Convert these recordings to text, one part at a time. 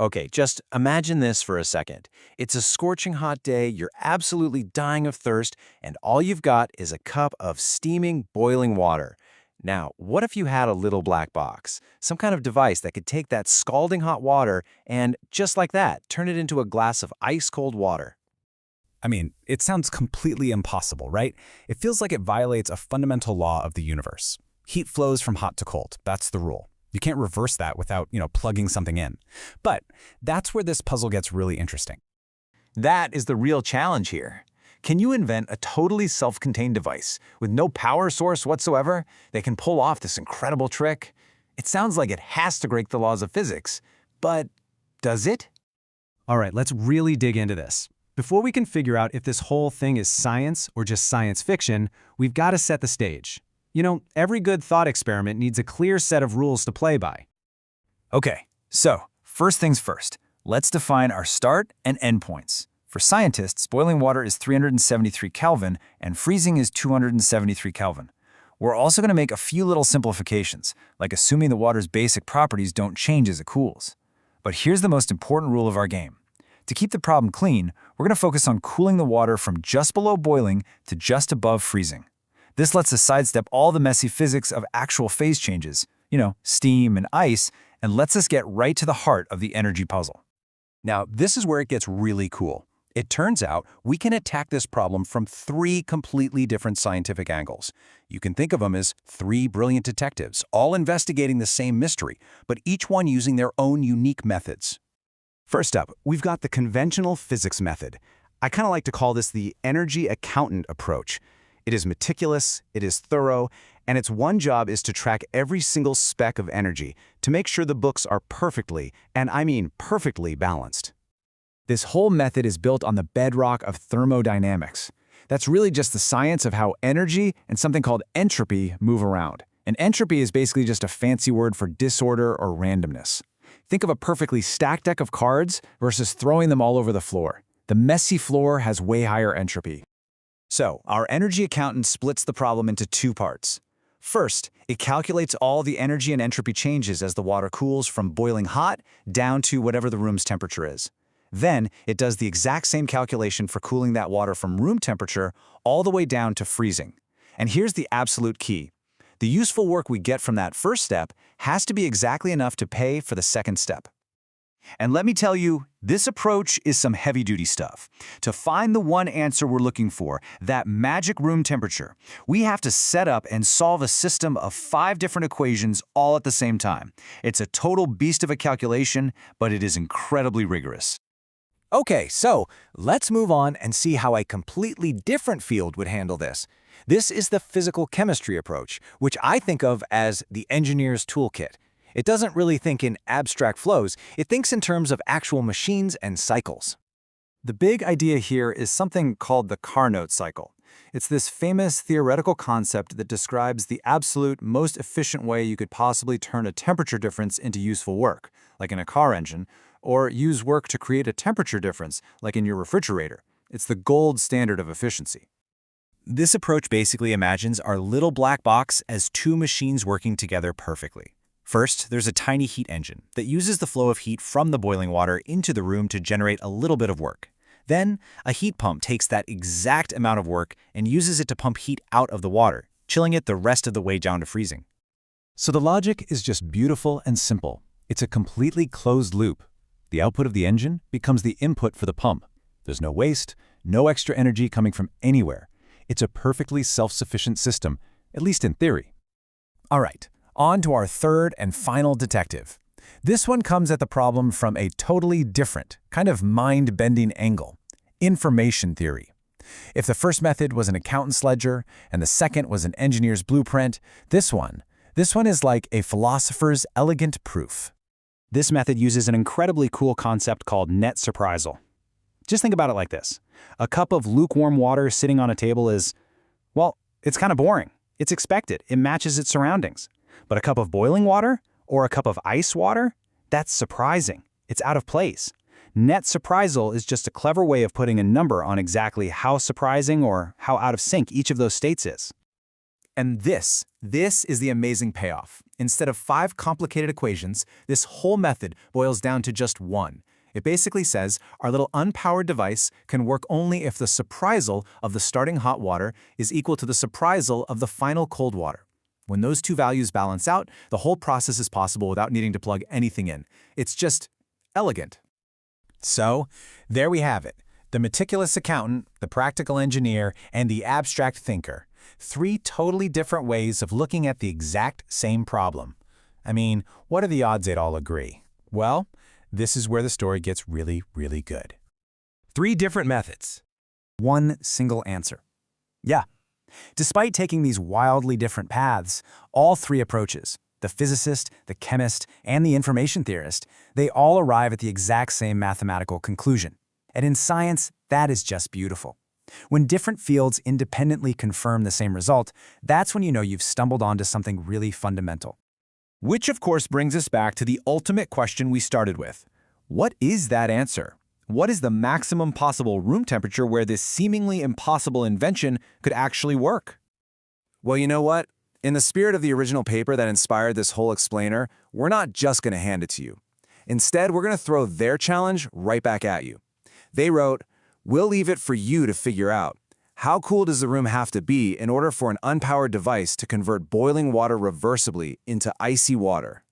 Okay, just imagine this for a second. It's a scorching hot day, you're absolutely dying of thirst, and all you've got is a cup of steaming, boiling water. Now, what if you had a little black box? Some kind of device that could take that scalding hot water and, just like that, turn it into a glass of ice-cold water. I mean, it sounds completely impossible, right? It feels like it violates a fundamental law of the universe. Heat flows from hot to cold. That's the rule. You can't reverse that without, plugging something in. But that's where this puzzle gets really interesting. That is the real challenge here. Can you invent a totally self-contained device with no power source whatsoever that can pull off this incredible trick? It sounds like it has to break the laws of physics, but does it? All right, let's really dig into this. Before we can figure out if this whole thing is science or just science fiction, we've got to set the stage. Every good thought experiment needs a clear set of rules to play by. Okay, so first things first, let's define our start and end points. For scientists, boiling water is 373 Kelvin and freezing is 273 Kelvin. We're also going to make a few little simplifications, like assuming the water's basic properties don't change as it cools. But here's the most important rule of our game. To keep the problem clean, we're going to focus on cooling the water from just below boiling to just above freezing. This lets us sidestep all the messy physics of actual phase changes, steam and ice, and lets us get right to the heart of the energy puzzle. Now, this is where it gets really cool. It turns out we can attack this problem from 3 completely different scientific angles. You can think of them as 3 brilliant detectives, all investigating the same mystery, but each one using their own unique methods. First up, we've got the conventional physics method. I kind of like to call this the energy accountant approach. It is meticulous, it is thorough, and its one job is to track every single speck of energy to make sure the books are perfectly, and I mean perfectly, balanced. This whole method is built on the bedrock of thermodynamics. That's really just the science of how energy and something called entropy move around. And entropy is basically just a fancy word for disorder or randomness. Think of a perfectly stacked deck of cards versus throwing them all over the floor. The messy floor has way higher entropy. So, our energy accountant splits the problem into 2 parts. First, it calculates all the energy and entropy changes as the water cools from boiling hot down to whatever the room's temperature is. Then, it does the exact same calculation for cooling that water from room temperature all the way down to freezing. And here's the absolute key. The useful work we get from that first step has to be exactly enough to pay for the second step. And let me tell you, this approach is some heavy-duty stuff. To find the one answer we're looking for, that magic room temperature, we have to set up and solve a system of 5 different equations all at the same time. It's a total beast of a calculation, but it is incredibly rigorous. Okay, so let's move on and see how a completely different field would handle this. This is the physical chemistry approach, which I think of as the engineer's toolkit. It doesn't really think in abstract flows, it thinks in terms of actual machines and cycles. The big idea here is something called the Carnot cycle. It's this famous theoretical concept that describes the absolute most efficient way you could possibly turn a temperature difference into useful work, like in a car engine, or use work to create a temperature difference, like in your refrigerator. It's the gold standard of efficiency. This approach basically imagines our little black box as 2 machines working together perfectly. First, there's a tiny heat engine that uses the flow of heat from the boiling water into the room to generate a little bit of work. Then, a heat pump takes that exact amount of work and uses it to pump heat out of the water, chilling it the rest of the way down to freezing. So the logic is just beautiful and simple. It's a completely closed loop. The output of the engine becomes the input for the pump. There's no waste, no extra energy coming from anywhere. It's a perfectly self-sufficient system, at least in theory. All right, on to our third and final detective. This one comes at the problem from a totally different, kind of mind-bending angle: information theory. If the first method was an accountant's ledger and the second was an engineer's blueprint, this one is like a philosopher's elegant proof. This method uses an incredibly cool concept called net surprisal. Just think about it like this. A cup of lukewarm water sitting on a table is, well, it's kind of boring. It's expected. It matches its surroundings. But a cup of boiling water or a cup of ice water, that's surprising. It's out of place. Net surprisal is just a clever way of putting a number on exactly how surprising or how out of sync each of those states is. And this This is the amazing payoff. Instead of 5 complicated equations, this whole method boils down to just one. It basically says our little unpowered device can work only if the surprisal of the starting hot water is equal to the surprisal of the final cold water. When those two values balance out, the whole process is possible without needing to plug anything in. It's just elegant. So, there we have it. The meticulous accountant, the practical engineer, and the abstract thinker. 3 totally different ways of looking at the exact same problem. I mean, what are the odds they'd all agree? Well, this is where the story gets really, really good. 3 different methods. One single answer. Yeah. Despite taking these wildly different paths, all 3 approaches, the physicist, the chemist, and the information theorist, they all arrive at the exact same mathematical conclusion. And in science, that is just beautiful. When different fields independently confirm the same result, that's when you know you've stumbled onto something really fundamental. Which, of course, brings us back to the ultimate question we started with. What is that answer? What is the maximum possible room temperature where this seemingly impossible invention could actually work? Well, you know what? In the spirit of the original paper that inspired this whole explainer, we're not just going to hand it to you. Instead, we're going to throw their challenge right back at you. They wrote, "We'll leave it for you to figure out. How cool does the room have to be in order for an unpowered device to convert boiling water reversibly into icy water?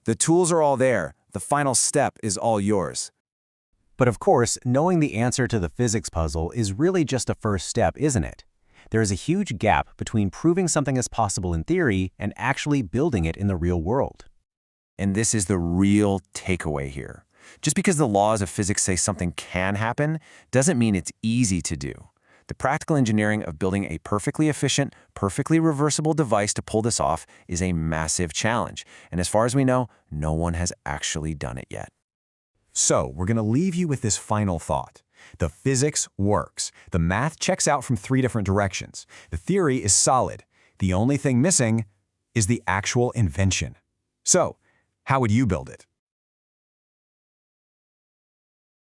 The tools are all there. The final step is all yours." But of course, knowing the answer to the physics puzzle is really just a first step, isn't it? There is a huge gap between proving something is possible in theory and actually building it in the real world. And this is the real takeaway here. Just because the laws of physics say something can happen doesn't mean it's easy to do. The practical engineering of building a perfectly efficient, perfectly reversible device to pull this off is a massive challenge. And as far as we know, no one has actually done it yet. So, we're going to leave you with this final thought. The physics works. The math checks out from 3 different directions. The theory is solid. The only thing missing is the actual invention. So, how would you build it?